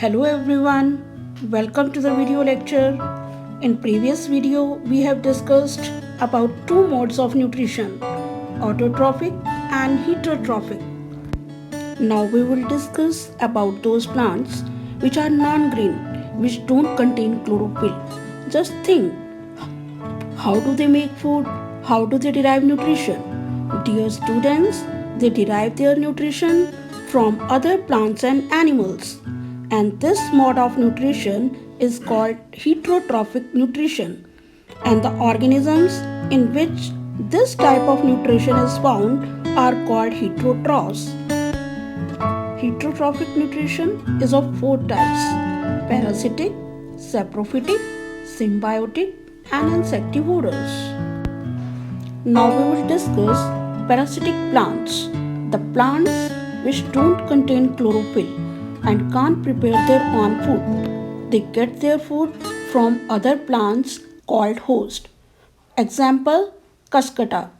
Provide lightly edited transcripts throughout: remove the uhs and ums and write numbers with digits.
Hello everyone, welcome to the video lecture. In previous video, we have discussed about two modes of nutrition, autotrophic and heterotrophic. Now we will discuss about those plants which are non-green, which don't contain chlorophyll. Just think, how do they make food? How do they derive nutrition? Dear students, they derive their nutrition from other plants and animals. And this mode of nutrition is called heterotrophic nutrition. And the organisms in which this type of nutrition is found are called heterotrophs. Heterotrophic nutrition is of four types: parasitic, saprophytic, symbiotic, and insectivorous. Now we will discuss parasitic plants, the plants which don't contain chlorophyll and can't prepare their own food. They get their food from other plants called host. Example, Cascata.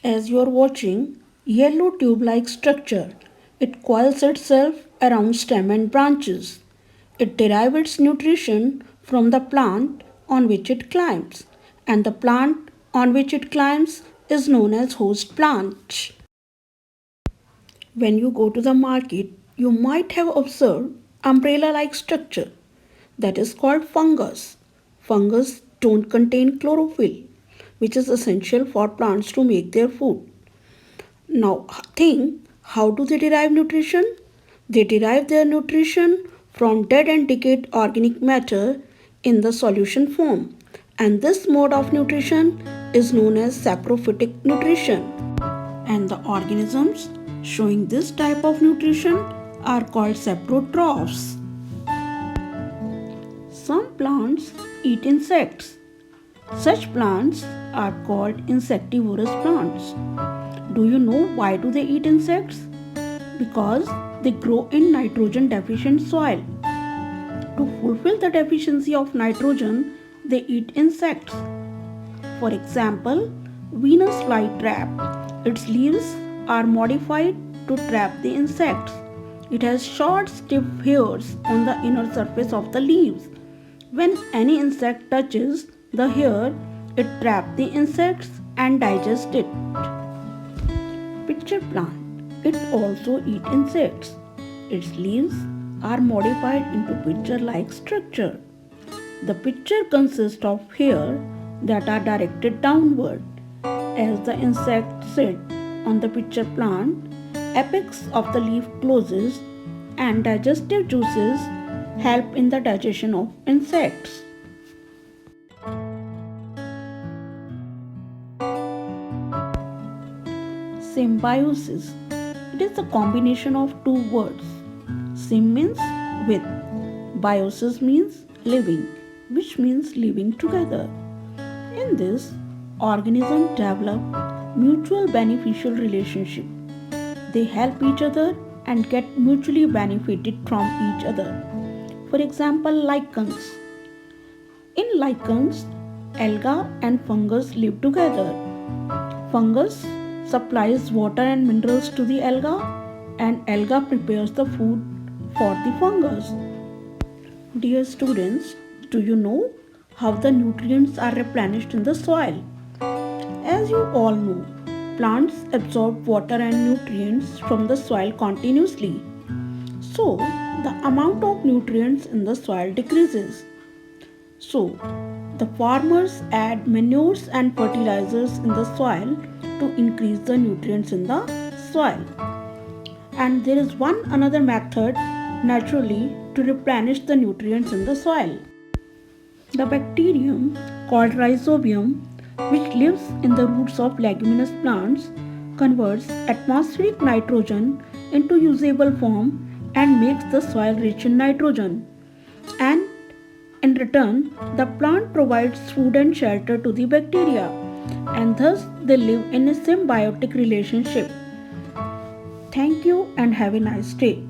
As you are watching, yellow tube-like structure. It coils itself around stem and branches. It derives its nutrition from the plant on which it climbs, and the plant on which it climbs is known as host plant. When you go to the market, you might have observed umbrella-like structure that is called fungus. Fungus don't contain chlorophyll, which is essential for plants to make their food. Now think, how do they derive nutrition? They derive their nutrition from dead and decayed organic matter in the solution form, and this mode of nutrition is known as saprophytic nutrition. And the organisms showing this type of nutrition are called saprotrophs. Some plants eat insects. Such plants are called insectivorous plants. Do you know why do they eat insects? Because they grow in nitrogen deficient soil. To fulfill the deficiency of nitrogen, they eat insects. For example, Venus flytrap. Its leaves are modified to trap the insects. It has short, stiff hairs on the inner surface of the leaves. When any insect touches the hair, it traps the insects and digests it. Pitcher plant. It also eats insects. Its leaves are modified into pitcher-like structure. The pitcher consists of hairs that are directed downward. As the insect sits on the pitcher plant, apex of the leaf closes and digestive juices help in the digestion of insects. Symbiosis. It is a combination of two words. Sym means with, biosis means living, which means living together. In this, organisms develop mutual beneficial relationship. They help each other and get mutually benefited from each other. For example, lichens. In lichens, alga and fungus live together. Fungus supplies water and minerals to the alga, and alga prepares the food for the fungus. Dear students, do you know how the nutrients are replenished in the soil? As you all know, plants absorb water and nutrients from the soil continuously. So, the amount of nutrients in the soil decreases. So, the farmers add manures and fertilizers in the soil to increase the nutrients in the soil. And there is one another method naturally to replenish the nutrients in the soil. The bacterium called rhizobium, which lives in the roots of leguminous plants, converts atmospheric nitrogen into usable form and makes the soil rich in nitrogen. And in return, the plant provides food and shelter to the bacteria, and thus they live in a symbiotic relationship. Thank you and have a nice day.